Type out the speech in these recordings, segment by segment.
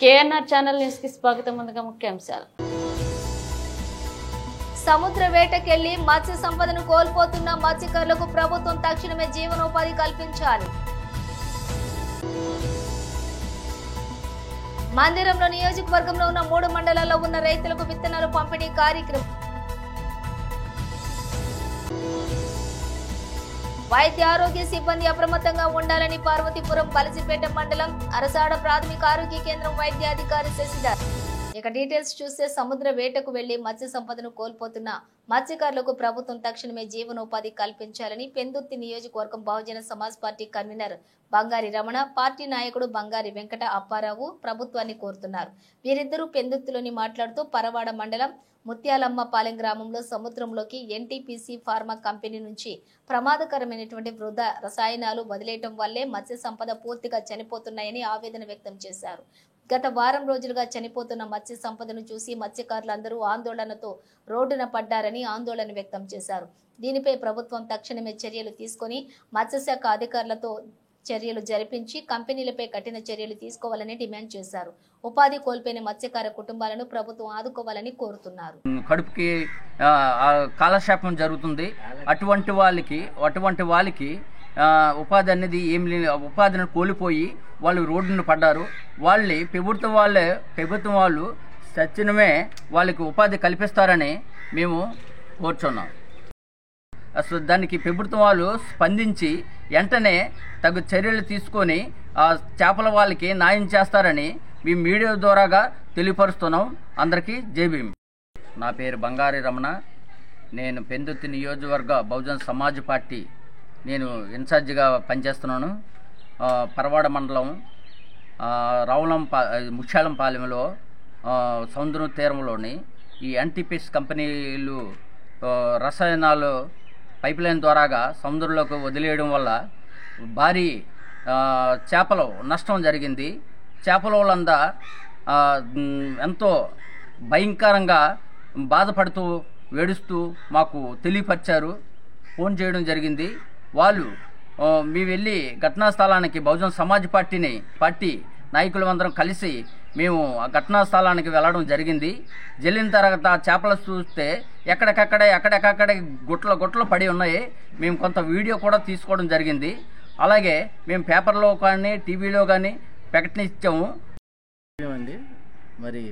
KNR channel news కి స్వాగతం. ముందుగా ముఖ్యాంశాలు. సముద్ర వేటకెళ్లి మత్స్య సంపదను కోల్పోతున్న మత్స్యకారులకు ప్రభుత్వం తక్షణమే జీవనోపాధి కల్పించాలి. మందిరంలో నియోజకవర్గంలో ఉన్న 3 మండలాల్లో ఉన్న రైతులకు విత్తనాలు పంపిణీ కార్యక్రమం. వైద్య ఆరోగ్య సిబ్బంది అప్రమత్తంగా ఉండాలని పార్వతీపురం బలిజిపేట మండలం అరసాడ ప్రాథమిక ఆరోగ్య కేంద్రం వైద్యాధికారి శశిధర్. ఇక డీటెయిల్స్ చూస్తే సముద్ర వేటకు వెళ్లి మత్స్య సంపదను కోల్పోతున్న మత్స్యకారులకు ప్రభుత్వం తక్షణమే జీవనోపాధి కల్పించాలని పెందుర్తి నియోజకవర్గం బహుజన సమాజ్ పార్టీ కన్వీనర్ బంగారి రమణ, పార్టీ నాయకుడు బంగారి వెంకట అప్పారావు ప్రభుత్వాన్ని కోరుతున్నారు. వీరిద్దరూ పెందుర్తిలోని మాట్లాడుతూ పరవాడ మండలం ముత్యాలమ్మ పాలెం గ్రామంలో సముద్రంలోకి ఎన్టీపీసీ ఫార్మా కంపెనీ నుంచి ప్రమాదకరమైనటువంటి వృధా రసాయనాలు వదిలేయటం వల్లే మత్స్య సంపద పూర్తిగా చనిపోతున్నాయని ఆవేదన వ్యక్తం చేశారు. గత వారం రోజులుగా చనిపోతున్న మత్స్య సంపదను చూసి మత్స్యకారులందరూ ఆందోళనతో రోడ్డున పడ్డారని ఆందోళన వ్యక్తం చేశారు. దీనిపై ప్రభుత్వం తక్షణమే చర్యలు తీసుకొని మత్స్యశాఖ అధికారులతో చర్యలు జరిపించి కంపెనీలపై కఠిన చర్యలు తీసుకోవాలని డిమాండ్ చేశారు. ఉపాధి కోల్పోయిన మత్స్యకార కుటుంబాలను ప్రభుత్వం ఆదుకోవాలని కోరుతున్నారు. కడుపుకి కాలక్షేపం జరుగుతుంది. అటువంటి వాళ్ళకి ఉపాధి అనేది ఉపాధిని కోల్పోయి వాళ్ళు రోడ్డున పడ్డారు. ప్రభుత్వం వాళ్ళు సత్యనమే వాళ్ళకి ఉపాధి కల్పిస్తారని మేము కోరుచున్నాం. అసలు దానికి ప్రభుత్వం వాళ్ళు స్పందించి వెంటనే తగు చర్యలు తీసుకొని ఆ చేపల వాళ్ళకి న్యాయం చేస్తారని మేము మీడియా ద్వారాగా తెలియపరుస్తున్నాం. అందరికీ జై భీమ్. నా పేరు బంగారి రమణ. నేను పెందుర్తి నియోజకవర్గ బహుజన సమాజ్ పార్టీ ఇన్ఛార్జిగా పనిచేస్తున్నాను. పరవాడ మండలం ముత్యాలంపాలెంలో సముద్రం తీరంలోని ఈ ఎన్టీపీసీ కంపెనీలు రసాయనాలు పైప్లైన్ ద్వారాగా సముద్రంలోకి వదిలేయడం వల్ల భారీ చేపలు నష్టం జరిగింది. చేపల వాళ్ళంతా ఎంతో భయంకరంగా బాధపడుతూ ఏడుస్తూ మాకు తెలియపరిచారు, ఫోన్ చేయడం జరిగింది. వాళ్ళు మేము వెళ్ళి ఘటనా స్థలానికి బహుజన సమాజ్ పార్టీ నాయకులందరం కలిసి మేము ఆ ఘటనా స్థలానికి వెళ్ళడం జరిగింది. వెళ్ళిన తర్వాత చేపలు చూస్తే ఎక్కడెక్కడే గుట్టలు పడి ఉన్నాయి. మేము కొంత వీడియో కూడా తీసుకోవడం జరిగింది. అలాగే మేము పేపర్లో కానీ టీవీలో కానీ ప్రకటించాము. మరి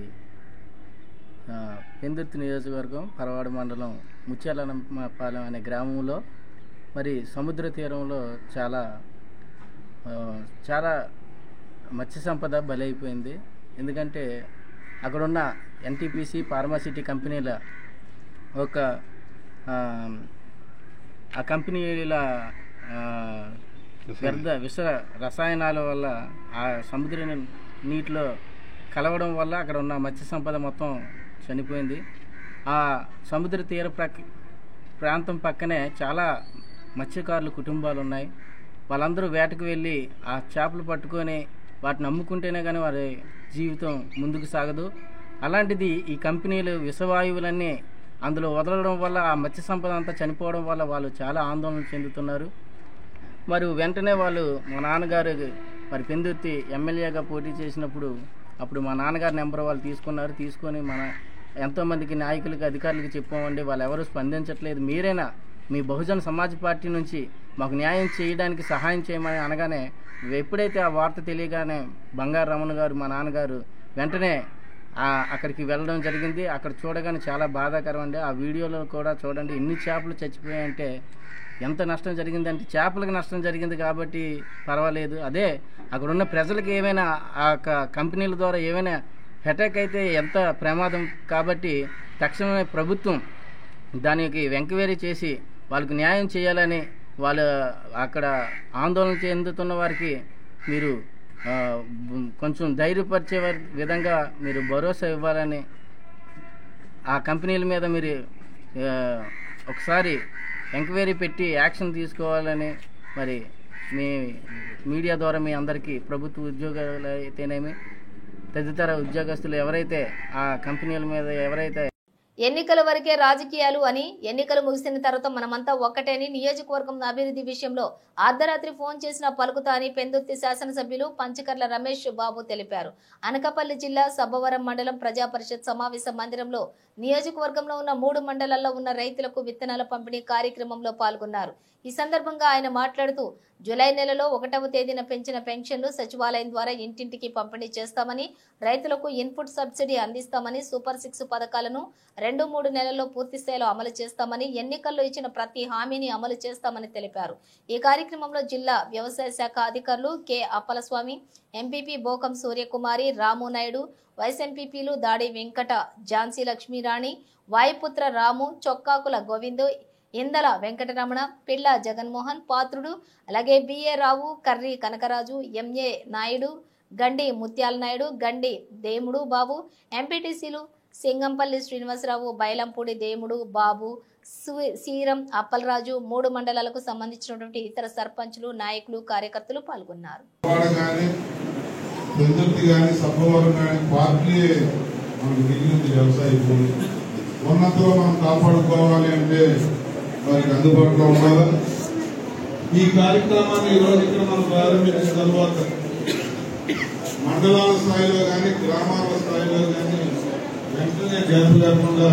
పెందుర్తి నియోజకవర్గం పరవాడ మండలం ముత్యాలపాలెం అనే గ్రామంలో మరి సముద్ర తీరంలో చాలా మత్స్య సంపద బలైపోయింది. ఎందుకంటే అక్కడున్న ఎన్టీపీసీ ఫార్మాసిటీ కంపెనీల ఆ కంపెనీల విష రసాయనాల వల్ల ఆ సముద్ర నీటిలో కలవడం వల్ల అక్కడ ఉన్న మత్స్య సంపద మొత్తం చనిపోయింది. ఆ సముద్ర తీర ప్రాంతం పక్కనే చాలా మత్స్యకారుల కుటుంబాలు ఉన్నాయి. వాళ్ళందరూ వేటకు వెళ్ళి ఆ చేపలు పట్టుకొని వాటిని అమ్ముకుంటేనే కానీ వారి జీవితం ముందుకు సాగదు. అలాంటిది ఈ కంపెనీలు విషవాయువులన్నీ అందులో వదలడం వల్ల ఆ మత్స్య సంపద అంతా చనిపోవడం వల్ల వాళ్ళు చాలా ఆందోళన చెందుతున్నారు. మరి వెంటనే వాళ్ళు మా నాన్నగారు మరి పెందుర్తి ఎమ్మెల్యేగా పోటీ చేసినప్పుడు అప్పుడు మా నాన్నగారి నెంబర్ వాళ్ళు తీసుకొని ఎంతోమందికి నాయకులకి అధికారులకి చెప్పామండి. వాళ్ళు ఎవరు స్పందించట్లేదు. మీరైనా మీ బహుజన సమాజ్ పార్టీ నుంచి మాకు న్యాయం చేయడానికి సహాయం చేయమని అనగానే ఎప్పుడైతే ఆ వార్త తెలియగానే బంగారు రమణ గారు మా నాన్నగారు వెంటనే అక్కడికి వెళ్ళడం జరిగింది. అక్కడ చూడగానే చాలా బాధాకరం అండి. ఆ వీడియోలో కూడా చూడండి, ఎన్ని చేపలు చచ్చిపోయాయంటే ఎంత నష్టం జరిగిందంటే చేపలకు నష్టం జరిగింది కాబట్టి పర్వాలేదు. అదే అక్కడున్న ప్రజలకు ఏమైనా ఆ కంపెనీల ద్వారా ఏమైనా అటాక్ అయితే ఎంత ప్రమాదం. కాబట్టి తక్షణమే ప్రభుత్వం దానికి ఎంక్వైరీ చేసి వాళ్ళకి న్యాయం చేయాలని వాళ్ళు అక్కడ ఆందోళన చెందుతున్న వారికి మీరు కొంచెం ధైర్యపరిచే విధంగా మీరు భరోసా ఇవ్వాలని, ఆ కంపెనీల మీద మీరు ఒకసారి ఎంక్వైరీ పెట్టి యాక్షన్ తీసుకోవాలని మరి మీ మీడియా ద్వారా మీ అందరికీ ప్రభుత్వ ఉద్యోగాలు అయితేనేమి తదితర ఉద్యోగస్తులు ఎవరైతే ఆ కంపెనీల మీద ఎన్నికల వరకే రాజకీయాలు అని, ఎన్నికలు ముగిసిన తర్వాత మనమంతా ఒక్కటేని, నియోజకవర్గం అభివృద్ధి విషయంలో అర్ధరాత్రి ఫోన్ చేసిన పలుకుతా అని పెందుర్తి శాసనసభ్యులు పంచకర్ల రమేష్ బాబు తెలిపారు. అనకాపల్లి జిల్లా సబ్బవరం మండలం ప్రజా పరిషత్ సమావేశ మందిరంలో నియోజకవర్గంలో ఉన్న 3 మండలాల్లో ఉన్న రైతులకు విత్తనాల పంపిణీ కార్యక్రమంలో పాల్గొన్నారు. ఈ సందర్భంగా ఆయన మాట్లాడుతూ జూలై నెలలో 1వ తేదీన పెంచిన పెన్షన్లు సచివాలయం ద్వారా ఇంటింటికి పంపిణీ చేస్తామని, రైతులకు ఇన్పుట్ సబ్సిడీ అందిస్తామని, సూపర్ 6 పథకాలను 2-3 నెలల్లో పూర్తి స్థాయిలో అమలు చేస్తామని, ఎన్నికల్లో ఇచ్చిన ప్రతి హామీని అమలు చేస్తామని తెలిపారు. ఈ కార్యక్రమంలో జిల్లా వ్యవసాయ శాఖ అధికారులు కె అప్పలస్వామి, ఎంపీపీ బోకం సూర్యకుమారి, రాము నాయుడు, వైస్ ఎంపీపీలు దాడి వెంకట, ఝాన్సీ లక్ష్మీరాణి, వాయుపుత్ర రాము, చొక్కాకుల గోవిందు, ఇందల వెంకటరమణ, పిళ్ళ జగన్మోహన్, పాత్రుడు, అలాగే బిఏ రావు, కర్రీ కనకరాజు, ఎంఏ నాయుడు, గండి ముత్యాల నాయుడు, గండి దేముడు బాబు, ఎంపీటీసీలు సింగంపల్లి శ్రీనివాసరావు, బైలంపూడి దేముడు బాబు, సీరం అప్పలరాజు, 3 మండలాలకు సంబంధించినటువంటి ఇతర సర్పంచులు, నాయకులు, కార్యకర్తలు పాల్గొన్నారు. ఉన్నంతలో మనం కాపాడుకోవాలి అంటే వారికి అందుబాటులో ఉండాలి. ఈ కార్యక్రమాన్ని ఈరోజు ఇక్కడ మనం ప్రారంభించిన తర్వాత మండలాల స్థాయిలో కానీ గ్రామాల స్థాయిలో కానీ వెంటనే గ్యాప్ లేకుండా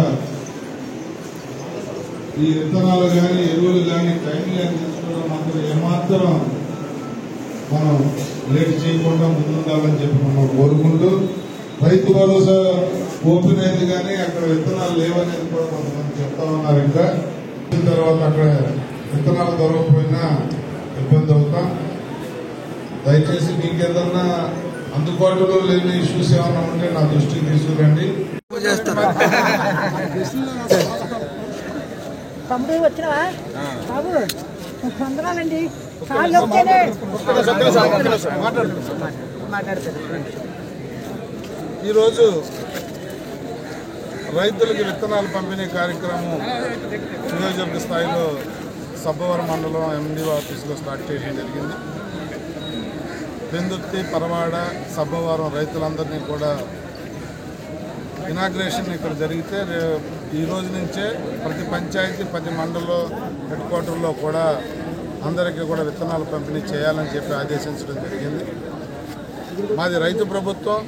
ఈ విత్తనాలు కానీ ఎరువులు కానీ టైంగా తీసుకోవడం మాత్రం ఏమాత్రం మనం లేట్ చేయకుండా ముందుండాలని చెప్పి మనం కోరుకుంటూ, రైతు భరోసా ఓపెన్ అయింది కానీ అక్కడ విత్తనాలు లేవనేది కూడా కొంతమంది చెప్తా ఉన్నారు. ఇంకా తర్వాత అక్కడ విత్తనాలు దొరకకపోయినా ఇబ్బంది అవుతాం. దయచేసి మీకు ఏదన్నా అందుబాటులో లేని ఇష్యూస్ ఏమన్నా ఉంటే నా దృష్టికి తీసుకురండి. తమ్ముడు వచ్చినావా బాబు? వందనాలండి. ఈరోజు రైతులకి విత్తనాల పంపిణీ కార్యక్రమం నియోజకవర్గ స్థాయిలో సబ్బవరం మండలం ఎండిఓ ఆఫీసులో స్టార్ట్ చేయడం జరిగింది. పెందుర్తి, పరవాడ, సబ్బవరం రైతులందరినీ కూడా ఇనాగ్రేషన్ ఇక్కడ జరిగితే ఈ రోజు నుంచే ప్రతి పంచాయతీ, ప్రతి మండలం హెడ్ క్వార్టర్లో కూడా అందరికీ కూడా విత్తనాలు పంపిణీ చేయాలని చెప్పి ఆదేశించడం జరిగింది. మాది రైతు ప్రభుత్వం.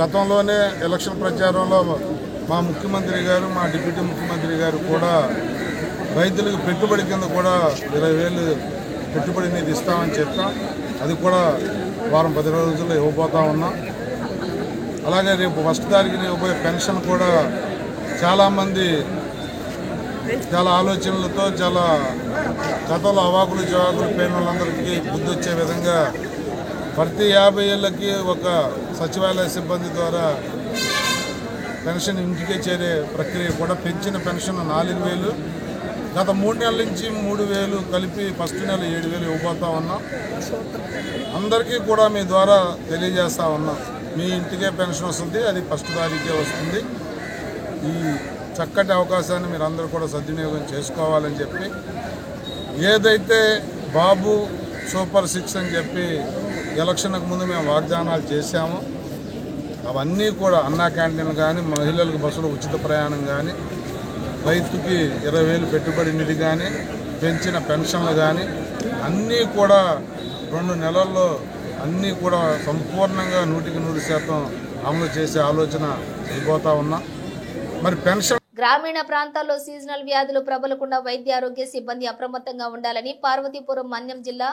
గతంలోనే ఎలక్షన్ ప్రచారంలో మా ముఖ్యమంత్రి గారు, మా డిప్యూటీ ముఖ్యమంత్రి గారు కూడా రైతులకు పెట్టుబడి కింద కూడా 20,000 పెట్టుబడి నిధి ఇస్తామని చెప్పాం. అది కూడా వారం 10 రోజుల్లో ఇవ్వబోతా ఉన్నాం. అలాగే రేపు 1వ తారీఖున ఇవ్వబోయే పెన్షన్ కూడా చాలామంది చాలా ఆలోచనలతో, చాలా గతంలో అవాకులు జవాకులు పోయిన వాళ్ళందరికీ బుద్ధి వచ్చే విధంగా ప్రతి 50 ఏళ్ళకి ఒక సచివాలయ సిబ్బంది ద్వారా పెన్షన్ ఇంటికే చేరే ప్రక్రియ కూడా పెంచిన పెన్షన్ 4,000, గత 3 నెలల నుంచి 3,000 కలిపి ఫస్ట్ నెల 7,000 ఇవ్వబోతా ఉన్నాం. అందరికీ కూడా మీ ద్వారా తెలియజేస్తా ఉన్నాం, మీ ఇంటికే పెన్షన్ వస్తుంది, అది 1వ తారీఖే వస్తుంది. ఈ చక్కటి అవకాశాన్ని మీరు అందరూ కూడా సద్వినియోగం చేసుకోవాలని చెప్పి, ఏదైతే బాబు సూపర్ 6 అని చెప్పి ఎలక్షన్కు ముందు మేము వాగ్దానాలు చేశామో అవన్నీ కూడా అన్నా క్యాంటీన్లు కానీ, మహిళలకు బస్సులో ఉచిత ప్రయాణం కానీ, రైతుకి 20,000 పెట్టుబడి నిధి కానీ, పెంచిన పెన్షన్లు కానీ అన్నీ కూడా 2 నెలల్లో అన్నీ కూడా సంపూర్ణంగా 100% అమలు చేసే ఆలోచన అయిపోతా ఉన్నాం. మరి పెన్షన్ గ్రామీణ ప్రాంతాల్లో సీజనల్ వ్యాధులు ప్రబలకుండా వైద్య ఆరోగ్య సిబ్బంది అప్రమత్తంగా ఉండాలని పార్వతీపురం మన్యం జిల్లా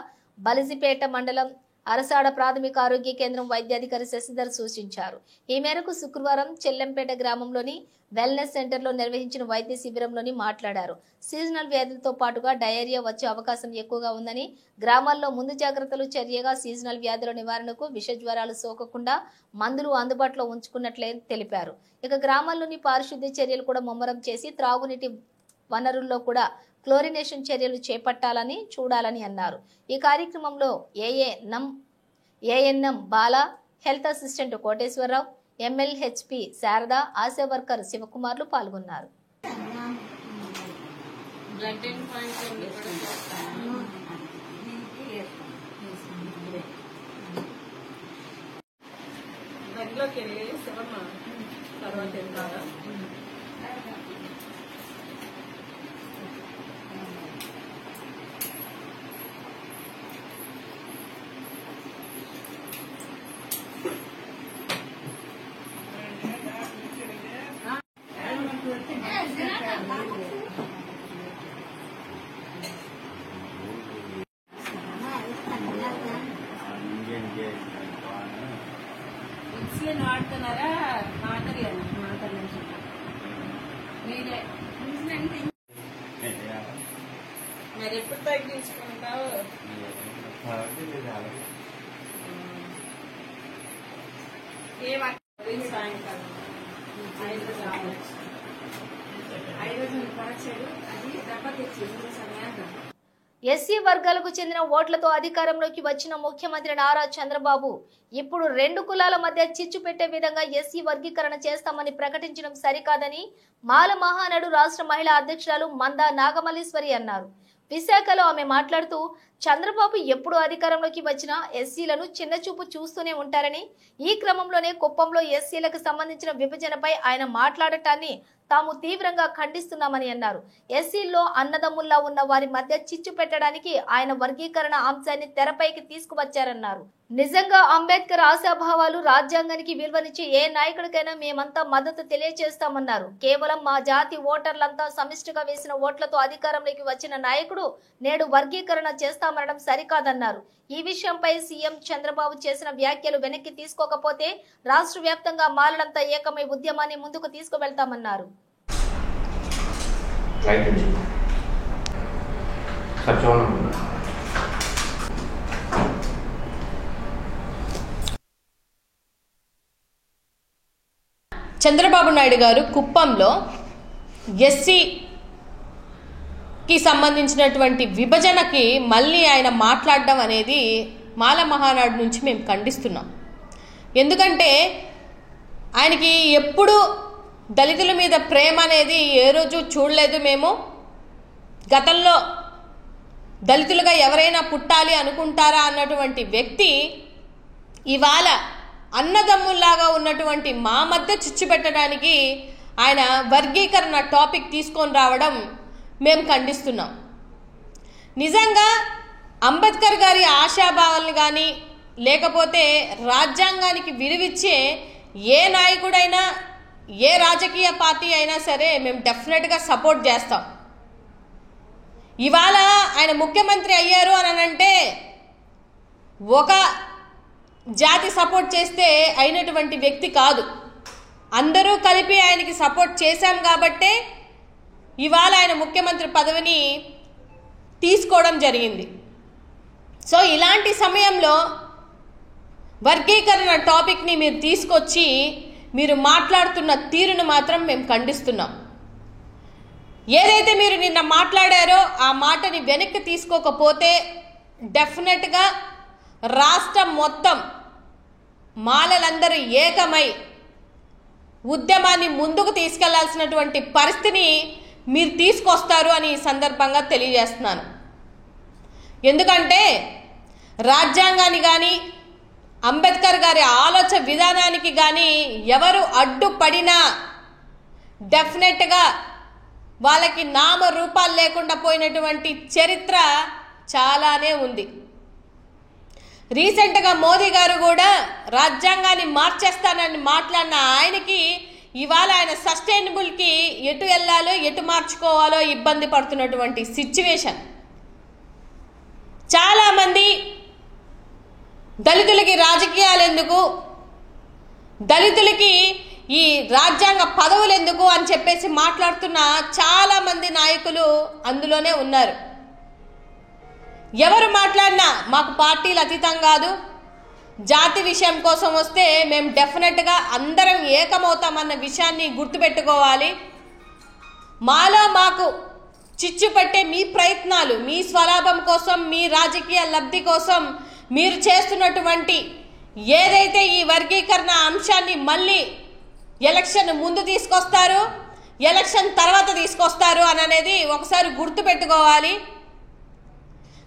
బలిజిపేట మండలం అరసాడ ప్రాథమిక ఆరోగ్య కేంద్రం వైద్యాధికారి శశిధర్ సూచించారు. ఈ మేరకు శుక్రవారం చెల్లంపేట గ్రామంలోని వెల్నెస్ సెంటర్లో నిర్వహించిన వైద్య శిబిరంలోని మాట్లాడారు. సీజనల్ వ్యాధులతో పాటుగా డయేరియా వచ్చే అవకాశం ఎక్కువగా ఉందని, గ్రామాల్లో ముందు జాగ్రత్తలు చర్యగా సీజనల్ వ్యాధుల నివారణకు విష జ్వరాలు సోకకుండా మందులు అందుబాటులో ఉంచుకున్నట్లే తెలిపారు. ఇక గ్రామాల్లోని పారిశుద్ధ్య చర్యలు కూడా ముమ్మరం చేసి త్రాగునీటి వనరుల్లో కూడా క్లోరినేషన్ చర్యలు చేపట్టాలని చూడాలని అన్నారు. ఈ కార్యక్రమంలో ANM Bala, health assistant Koteswara Rao, MLHP Sharada, Asha worker శివకుమార్లు పాల్గొన్నారు. వాడుతున్నారా మీరే మరి ఎప్పుడు తగ్గించుకుంటావు? సాయంకాలం 5 పరచాడు అది దెబ్బ తెచ్చి సమయాన్ని ఎస్సీ వర్గాలకు చెందిన ఓట్లతో అధికారంలోకి వచ్చిన ముఖ్యమంత్రి నారా చంద్రబాబు ఇప్పుడు 2 కులాల మధ్య చిచ్చు పెట్టే విధంగా ఎస్సీ వర్గీకరణ చేస్తామని ప్రకటించడం సరికాదని మాల మహానాడు రాష్ట్ర మహిళా అధ్యక్షురాలు మందా నాగమల్లీశ్వరి అన్నారు. విశాఖలో ఆమె మాట్లాడుతూ చంద్రబాబు ఎప్పుడు అధికారంలోకి వచ్చినా ఎస్సీలను చిన్నచూపు చూస్తూనే ఉంటారని, ఈ క్రమంలోనే కుప్పంలో ఎస్సీలకు సంబంధించిన విభజనపై ఆయన మాట్లాడటాన్ని తాము తీవ్రంగా ఖండిస్తున్నామని అన్నారు. ఎస్సీల్లో అన్నదమ్ముల్లా ఉన్న వారి మధ్య చిచ్చు పెట్టడానికి ఆయన వర్గీకరణ అంశాన్ని తెరపైకి తీసుకువచ్చారన్నారు. నిజంగా అంబేద్కర్ ఆశాభావాలు రాజ్యాంగానికి విలువనిచ్చే ఏ నాయకుడికైనా మేమంతా మద్దతు తెలియజేస్తామన్నారు. కేవలం మా జాతి ఓటర్లంతా సమిష్టిగా వేసిన ఓట్లతో అధికారంలోకి వచ్చిన నాయకుడు నేడు వర్గీకరణ చేస్తామనడం సరికాదన్నారు. ఈ విషయంపై సీఎం చంద్రబాబు చేసిన వ్యాఖ్యలు వెనక్కి తీసుకోకపోతే రాష్ట్ర వ్యాప్తంగా మాలలంతా ఏకమై ఉద్యమాన్ని ముందుకు తీసుకువెళ్తామన్నారు. చంద్రబాబు నాయుడు గారు కుప్పంలో ఎస్సీకి సంబంధించినటువంటి విభజనకి మళ్ళీ ఆయన మాట్లాడడం అనేది మాల మహానాడు నుంచి మేము ఖండిస్తున్నాం. ఎందుకంటే ఆయనకి ఎప్పుడు దళితుల మీద ప్రేమ అనేది ఏ రోజు చూడలేదు. మేము గతంలో దళితులుగా ఎవరైనా పుట్టాలి అనుకుంటారా అన్నటువంటి వ్యక్తి ఇవాళ అన్నదమ్ముల్లాగా ఉన్నటువంటి మా మధ్య చిచ్చు పెట్టడానికి ఆయన వర్గీకరణ టాపిక్ తీసుకొని రావడం మేము ఖండిస్తున్నాం. నిజంగా అంబేద్కర్ గారి ఆశాభావాలను కానీ లేకపోతే రాజ్యాంగానికి విలువిచ్చే ఏ నాయకుడైనా ఏ రాజకీయ పార్టీ అయినా సరే మేము డెఫినెట్గా సపోర్ట్ చేస్తాం. ఇవాళ ఆయన ముఖ్యమంత్రి అయ్యారు అని అంటే ఒక జాతి సపోర్ట్ చేస్తే అయినటువంటి వ్యక్తి కాదు. అందరూ కలిపి ఆయనకి సపోర్ట్ చేశాం కాబట్టే ఇవాళ ఆయన ముఖ్యమంత్రి పదవిని తీసుకోవడం జరిగింది. సో ఇలాంటి సమయంలో వర్గీకరణ టాపిక్ని మీరు తీసుకొచ్చి మీరు మాట్లాడుతున్న తీరును మాత్రం మేము ఖండిస్తున్నాం. ఏదైతే మీరు నిన్న మాట్లాడారో ఆ మాటని వెనక్కి తీసుకోకపోతే డెఫినెట్గా రాష్ట్రం మొత్తం మాలలందరూ ఏకమై ఉద్యమాన్ని ముందుకు తీసుకెళ్లాల్సినటువంటి పరిస్థితిని మీరు తీసుకొస్తారు అని ఈ సందర్భంగా తెలియజేస్తున్నాను. ఎందుకంటే రాజ్యాంగాన్ని కానీ అంబేద్కర్ గారి ఆలోచన విధానానికి కానీ ఎవరు అడ్డుపడినా డెఫినెట్గా వాళ్ళకి నామరూపాలు లేకుండా పోయినటువంటి చరిత్ర చాలానే ఉంది. రీసెంట్గా మోదీ గారు కూడా రాజ్యాంగాన్ని మార్చేస్తానని మాట్లాడిన ఆయనకి ఇవాళ ఆయన సస్టైనబుల్కి ఎటు వెళ్ళాలో ఎటు మార్చుకోవాలో ఇబ్బంది పడుతున్నటువంటి సిచ్యువేషన్. చాలామంది దళితులకి రాజకీయాలు ఎందుకు, దళితులకి ఈ రాజ్యాంగ పదవులు ఎందుకు అని చెప్పేసి మాట్లాడుతున్న చాలామంది నాయకులు అందులోనే ఉన్నారు. ఎవరు మాట్లాడినా మాకు పార్టీలు అతీతం కాదు, జాతి విషయం కోసం వస్తే మేము డెఫినెట్గా అందరం ఏకమవుతామన్న విషయాన్ని గుర్తుపెట్టుకోవాలి. మాలో మాకు చిచ్చు పెట్టే మీ ప్రయత్నాలు మీ స్వలాభం కోసం, మీ రాజకీయ లబ్ధి కోసం మీరు చేస్తున్నటువంటి ఏదైతే ఈ వర్గీకరణ అంశాన్ని మళ్ళీ ఎలక్షన్ ముందు తీసుకొస్తారు, ఎలక్షన్ తర్వాత తీసుకొస్తారు అనేది ఒకసారి గుర్తుపెట్టుకోవాలి.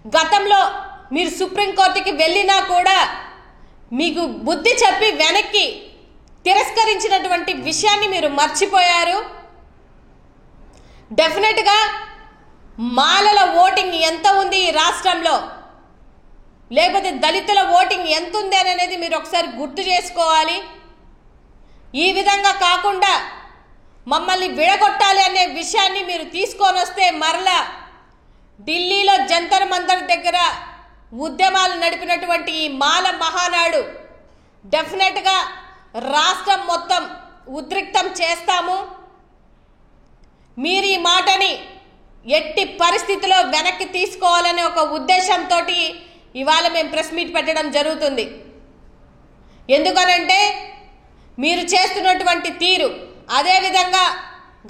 గతంలో మీరు సుప్రీంకోర్టుకి వెళ్ళినా కూడా మీకు బుద్ధి చెప్పి వెనక్కి తిరస్కరించినటువంటి విషయాన్ని మీరు మర్చిపోయారు. డెఫినెట్గా మాలల ఓటింగ్ ఎంత ఉంది ఈ రాష్ట్రంలో, లేకపోతే దళితుల ఓటింగ్ ఎంత ఉంది అనేది మీరు ఒకసారి గుర్తు చేసుకోవాలి. ఈ విధంగా కాకుండా మమ్మల్ని విడగొట్టాలి అనే విషయాన్ని మీరు తీసుకొని వస్తే మరలా ఢిల్లీలో జంతర్ మంతర్ దగ్గర ఉద్యమాలు నడిపినటువంటి ఈ మాల మహానాడు డెఫినెట్గా రాష్ట్రం మొత్తం ఉద్రిక్తం చేస్తాము. మీరు ఈ మాటని ఎట్టి పరిస్థితిలో వెనక్కి తీసుకోవాలనే ఒక ఉద్దేశంతో ఇవాళ మేము ప్రెస్ మీట్ పెట్టడం జరుగుతుంది. ఎందుకనంటే మీరు చేస్తున్నటువంటి తీరు, అదేవిధంగా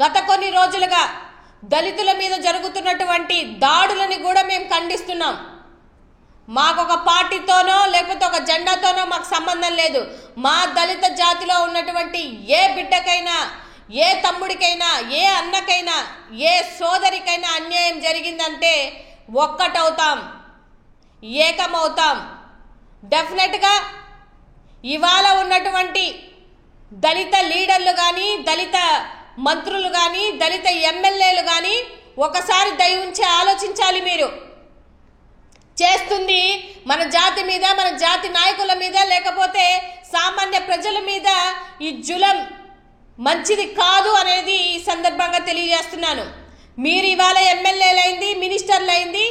గత కొన్ని రోజులుగా దళితుల మీద జరుగుతున్నటువంటి దాడులని కూడా మేము ఖండిస్తున్నాం. మాకొక పార్టీతోనో లేకపోతే ఒక జెండాతోనో మాకు సంబంధం లేదు. మా దళిత జాతిలో ఉన్నటువంటి ఏ బిడ్డకైనా, ఏ తమ్ముడికైనా, ఏ అన్నకైనా, ఏ సోదరికైనా అన్యాయం జరిగిందంటే ఒక్కటవుతాం, ఏకమవుతాం. డెఫినెట్గా ఇవాళ ఉన్నటువంటి దళిత లీడర్లు కానీ, దళిత మంత్రులు కానీ, దళిత ఎమ్మెల్యేలు కానీ ఒకసారి దయ ఉంచి ఆలోచించాలి. మీరు చేస్తుంది మన జాతి మీద, మన జాతి నాయకుల మీద, లేకపోతే సామాన్య ప్రజల మీద ఈ జులం మంచిది కాదు అనేది ఈ సందర్భంగా తెలియజేస్తున్నాను. మీరు ఇవాళ ఎమ్మెల్యేలైంది, మినిస్టర్లైంది,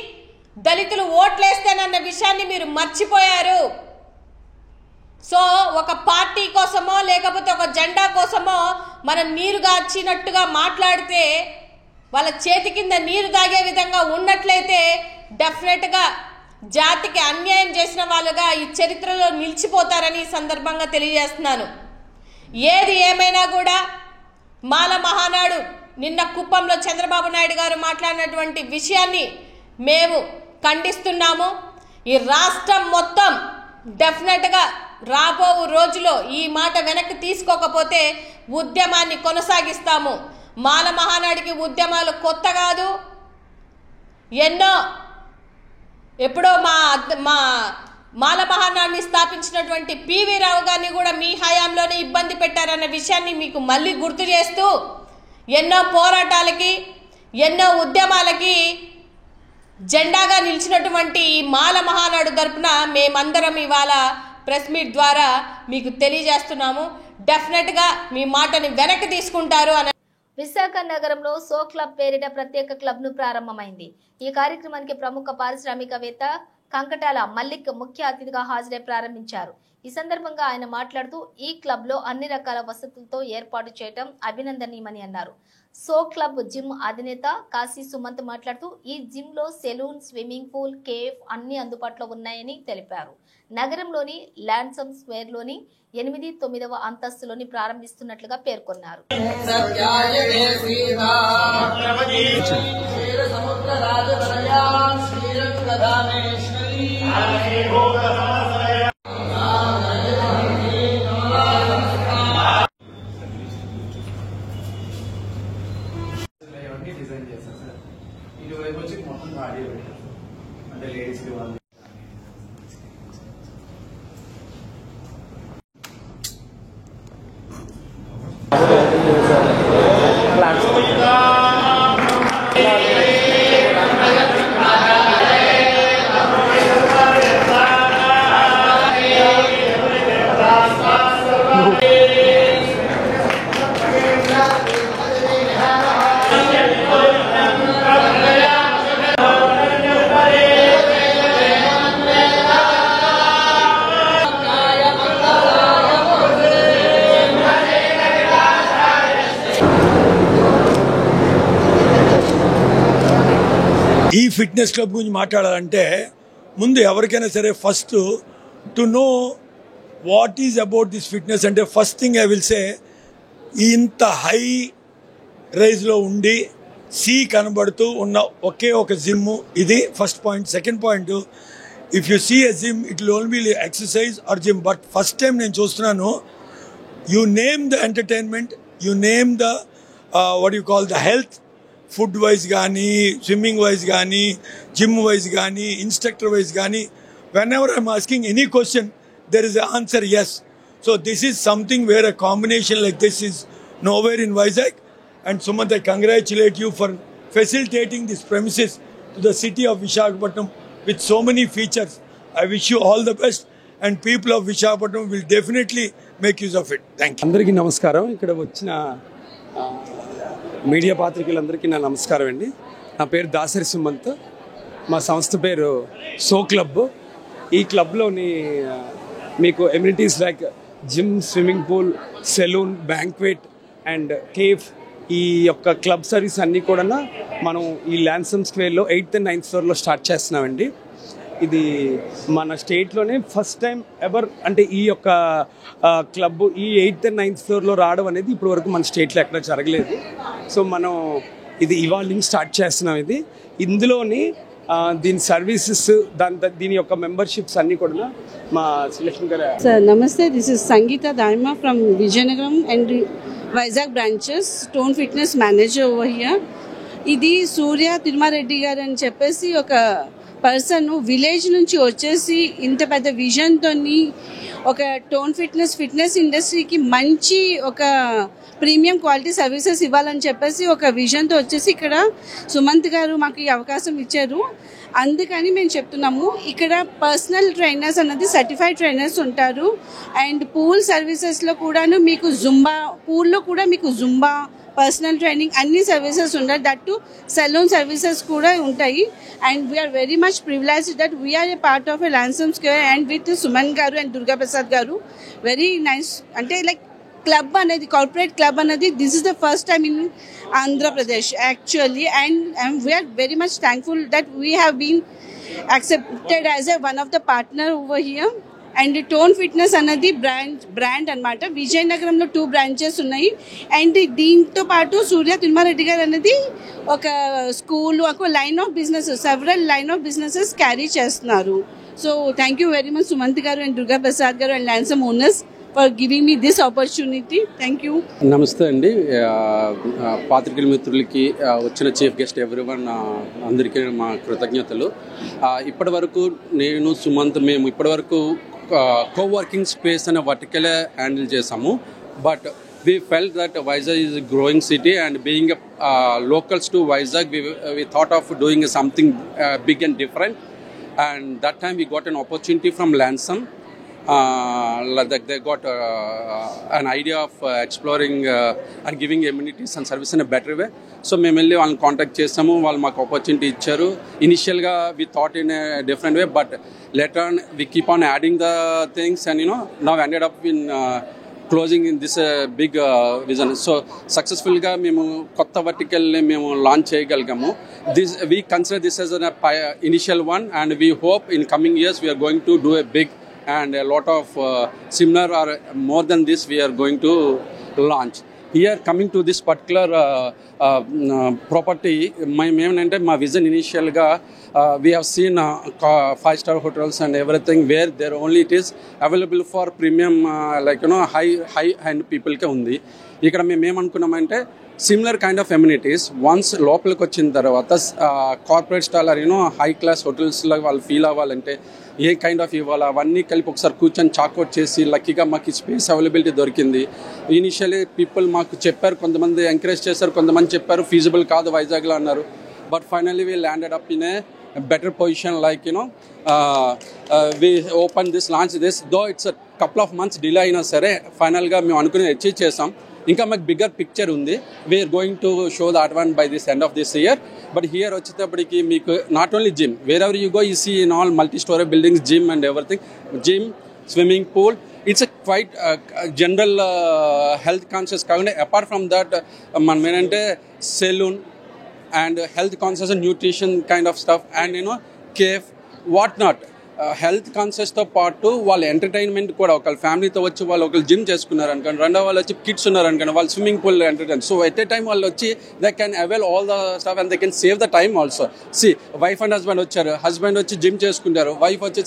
దళితులు ఓట్లేస్తేనన్న విషయాన్ని మీరు మర్చిపోయారు. సో ఒక పార్టీ కోసమో లేకపోతే ఒక జెండా కోసమో మనం నీరు గార్చినట్టుగా మాట్లాడితే, వాళ్ళ చేతి కింద నీరు తాగే విధంగా ఉన్నట్లయితే డెఫినెట్గా జాతికి అన్యాయం చేసిన వాళ్ళుగా ఈ చరిత్రలో నిలిచిపోతారని ఈ సందర్భంగా తెలియజేస్తున్నాను. ఏది ఏమైనా కూడా మాల మహానాడు నిన్న కుప్పంలో చంద్రబాబు నాయుడు గారు మాట్లాడినటువంటి విషయాన్ని మేము ఖండిస్తున్నాము. ఈ రాష్ట్రం మొత్తం డెఫినెట్గా రాబో రోజులో ఈ మాట వెనక్కి తీసుకోకపోతే ఉద్యమాన్ని కొనసాగిస్తాము. మాల మహానాడికి ఉద్యమాలు కొత్త కాదు. ఎప్పుడో మా మాల మహానాడిని స్థాపించినటువంటి పివి రావు గారిని కూడా మీ హయాంలోనే ఇబ్బంది పెట్టారన్న విషయాన్ని మీకు మళ్ళీ గుర్తు చేస్తూ, ఎన్నో పోరాటాలకి, ఎన్నో ఉద్యమాలకి జెండాగా నిలిచినటువంటి ఈ మాల మహానాడు తరపున మేమందరం ఇవాళ ప్రెస్ మీట్ ద్వారా మీకు తెలియజేస్తున్నాము. డెఫినెట్గా మీ మాటని వెనక్కి తీసుకుంటారు అని. విశాఖ నగరంలో సో క్లబ్ పేరిట ప్రత్యేక క్లబ్ ను ప్రారంభమైంది. ఈ కార్యక్రమానికి ప్రముఖ పారిశ్రామికవేత్త కంకటాల మల్లిక్ ముఖ్య అతిథిగా హాజరై ప్రారంభించారు. ఈ సందర్భంగా ఆయన మాట్లాడుతూ ఈ క్లబ్ లో అన్ని రకాల వసతులతో ఏర్పాటు చేయడం అభినందనీయమని అన్నారు. సో క్లబ్ జిమ్ అధినేత కాశీ సుమంత్ మాట్లాడుతూ ఈ జిమ్ లో సెలూన్, స్విమ్మింగ్ పూల్, కేఫ్ అన్ని అందుబాటులో ఉన్నాయని తెలిపారు. నగరంలోని ల్యాన్సమ్ స్క్వేర్ లోని 8, 9వ అంతస్తులోని ప్రారంభిస్తున్నట్లుగా పేర్కొన్నారు. డిజైన్ చేస్తాం సార్. ఇటువైపు వచ్చి మొత్తం బాడీ పెట్టాం అంటే లేడీస్కి వాళ్ళు. ఈ ఫిట్నెస్ క్లబ్ గురించి మాట్లాడాలంటే ముందు ఎవరికైనా సరే first to know what is about this fitness అంటే first thing I will say, ఇంత హై రైజ్లో ఉండి సీ కనబడుతూ ఉన్న ఒకే ఒక జిమ్ ఇది first point. Second point, if you see a gym it will only be exercise or gym. But first time నేను చూస్తున్నాను, you name the entertainment, you name the what you call the health, food wise కానీ, swimming wise కానీ, gym wise కానీ, instructor wise కానీ, whenever I'm asking any question there is an answer yes. So this is something where a combination like this is nowhere in Vizag. And Sumant, I congratulate you for facilitating this premises to the city of Visakhapatnam with so many features. I wish you all the best, and people of Visakhapatnam will definitely make use of it. Thank you. అందరికీ నమస్కారం. ఇక్కడ వచ్చిన media పాత్రికలందరికీ నా నమస్కారం అండి. నా పేరు దాసరి సుమంత్. మా సంస్థ పేరు సో క్లబ్. ఈ క్లబ్లోని మీకు amenities like gym, swimming pool, salon, banquet and cafe, ఈ యొక్క క్లబ్ సర్వీస్ అన్నీ కూడా మనం ఈ ల్యాన్సమ్ స్క్వేర్లో 8th and 9th ఫ్లోర్లో స్టార్ట్ చేస్తున్నామండి. ఇది మన స్టేట్లోనే ఫస్ట్ టైం ఎవర్, అంటే ఈ యొక్క క్లబ్ ఈ 8th and 9th ఫ్లోర్లో రావడం అనేది ఇప్పటి వరకు మన స్టేట్లో ఎక్కడ జరగలేదు. సో మనం ఇది ఇవాళ నుంచి స్టార్ట్ చేస్తున్నాం. ఇందులోని దీని సర్వీసెస్, దీని యొక్క మెంబర్షిప్స్ అన్నీ కూడా మా శ్రీలక్ష్మి గారు. సార్ నమస్తే, this is Sangeeta Danima from Vizianagaram and Vizag branches, tone fitness manager over here. ఇది సూర్య తిరుమారెడ్డి గారు అని చెప్పేసి ఒక పర్సన్ విలేజ్ నుంచి వచ్చేసి ఇంత పెద్ద విజన్తో ఒక టోన్ ఫిట్నెస్ ఇండస్ట్రీకి మంచి ఒక ప్రీమియం క్వాలిటీ సర్వీసెస్ ఇవ్వాలని చెప్పేసి ఒక విజన్తో వచ్చేసి ఇక్కడ సుమంత్ గారు మాకు ఈ అవకాశం ఇచ్చారు. అందుకని మేము చెప్తున్నాము, ఇక్కడ పర్సనల్ ట్రైనర్స్ అన్నది సర్టిఫైడ్ ట్రైనర్స్ ఉంటారు. అండ్ పూల్ సర్వీసెస్లో కూడాను మీకు పూల్లో కూడా మీకు జుంబా, పర్సనల్ ట్రైనింగ్ అన్ని సర్వీసెస్ ఉంటాయి. దట్ టు సెలూన్ సర్వీసెస్ కూడా ఉంటాయి. And we are very much privileged that we are a part of a Lansum Square and with Suman గారు అండ్ దుర్గా ప్రసాద్ గారు. Very nice. అంటే లైక్ క్లబ్ అనేది, కార్పొరేట్ క్లబ్ అనేది, this is the first time in Andhra Pradesh actually. And we are very much thankful that we have been accepted as a one of the partner over here. And Tone fitness అన్నది brand అనమాట. విజయనగరంలో 2 branches ఉన్నాయి. And దీంతో పాటు సూర్య తిరుమారెడ్డి గారు అనేది ఒక school, ఒక line of business, several line of businesses carry చేస్తున్నారు. So thank you very much Sumanth గారు అండ్ దుర్గా ప్రసాద్ గారు and Lansum owners for giving me this opportunity. Thank you. నమస్తే అండి, పాత్రికేయుల మిత్రులకి, వచ్చిన చీఫ్ గెస్ట్ ఎవ్రీవన్ అందరికీ మా కృతజ్ఞతలు. ఇప్పటి వరకు నేను సుమంత్ మేము ఇప్పటివరకు కోవర్కింగ్ స్పేస్ అనే వర్టికలే హ్యాండిల్ చేసాము. But we felt that Vizag is a growing city, and being locals to Vizag, we thought of doing something big and different. And that time we got an opportunity from Lansam. They got an idea of exploring and giving amenities and service in a better way. So మేము వెళ్ళి వాళ్ళని contact చేసాము. వాళ్ళు మాకు opportunity ఇచ్చారు. ఇనిషియల్గా we thought in a different way, but later on we keep on adding the things and now ended up in closing in this big vision. So సక్సెస్ఫుల్గా మేము కొత్త వర్టికల్ని మేము లాంచ్ చేయగలిగాము. We consider this as an initial one, and we hope in coming years we are going to do a big and a lot of similar or more than this we are going to launch. Here coming to this particular property, my vision initially we have seen 5-star hotels and everything where there only it is available for premium high end people ke undi. Ikkada mem em anukunnamante similar kind of amenities once లోపలికి వచ్చిన తర్వాత corporate style or high class హోటల్స్లో వాళ్ళు feel అవ్వాలంటే ఏ kind of ఇవ్వాలి అవన్నీ కలిపి ఒకసారి కూర్చొని చాక్అవుట్ చేసి లక్కీగా మాకు స్పేస్ అవైలబిలిటీ దొరికింది. ఇనిషియలీ పీపుల్ మాకు చెప్పారు, కొంతమంది ఎంకరేజ్ చేశారు, కొంతమంది చెప్పారు ఫీజిబుల్ కాదు వైజాగ్లో అన్నారు. But finally we landed up in a better position, like we opened this, launch this, though it's a couple of months delay అయినా సరే ఫైనల్గా మేము అనుకుని అచీవ్ చేసాం. ఇంకా మాకు బిగ్గర్ పిక్చర్ ఉంది. We're going to show that one by this end of this year. But here వచ్చేటప్పటికి మీకు not only gym, wherever you go you see in all multi storey buildings gym and everything. Gym, swimming pool, it's a quite general health conscious కాకుండా apart from that మనం ఏంటంటే salon and health conscious and nutrition kind of stuff, and cave, what not. Health కాన్షియస్తో పాటు వాళ్ళ entertainment కూడా ఒకళ్ళ ఫ్యామిలీతో వచ్చి వాళ్ళు ఒకళ్ళు జిమ్ చేసుకున్నారు అనుకోండి, రెండో వాళ్ళు వచ్చి కిడ్స్ ఉన్నారు అనుకోండి, వాళ్ళు swimming pool entertain. So at a time వాళ్ళు వచ్చి they can avail all the stuff and they can save the time also. See wife and husband వచ్చారు, హస్బెండ్ వచ్చి జిమ్ చేసుకుంటారు, వైఫ్ వచ్చి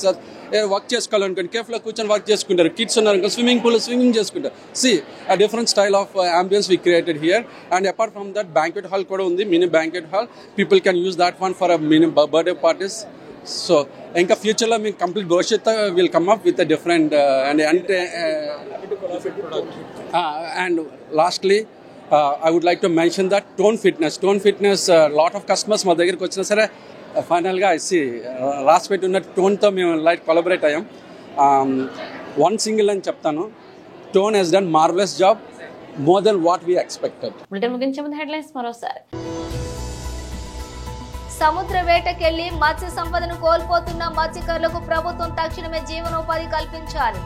వర్క్ చేసుకోవాలనుకోండి కేఫ్లో కూర్చొని వర్క్ చేసుకుంటారు, కిడ్స్ ఉన్నారు అనుకోండి స్విమ్మింగ్ పూల్లో స్విమ్మింగ్ చేసుకుంటారు. See a different style of ambience we created here. And apart from that, banquet hall kuda undi, mini banquet hall, people can use that one for a mini birthday parties. So inka future lo me complete Goshita will come up with a different and lastly I would like to mention that Tone Fitness, lot of customers మా దగ్గరికి వచ్చినా సరే ఫైనల్గా రాసి పెట్టి ఉన్న టోన్తో మేము లైట్ కొలబరేట్ అయ్యాం. వన్ సింగిల్ అని చెప్తాను, Tone has done marvellous job, more than what we expected. Bulletin ముగించే ముందు హెడ్లైన్స్ మరోసారి. సముద్ర వేటకెళ్లి మత్స్య సంపదను కోల్పోతున్న మత్స్యకారులకు ప్రభుత్వం తక్షణమే జీవనోపాధి కల్పించాలి.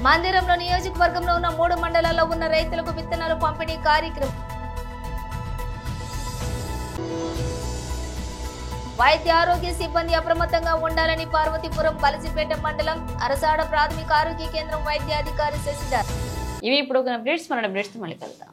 మందిరంలో నియోజకవర్గంలో ఉన్న 3 మండలాల్లో ఉన్న రైతులకు విత్తనాలు పంపిణీ కార్యక్రమం. వైద్య ఆరోగ్య సిబ్బంది అప్రమత్తంగా ఉండాలని పార్వతీపురం బలిజిపేట మండలం అరసాడ ప్రాథమిక ఆరోగ్య కేంద్రం వైద్యాధికారి శశిధర్. ఇవి ఇప్పుడు అప్డేట్స్. మన అప్డేట్స్ మళ్ళీ కలుద్దాం.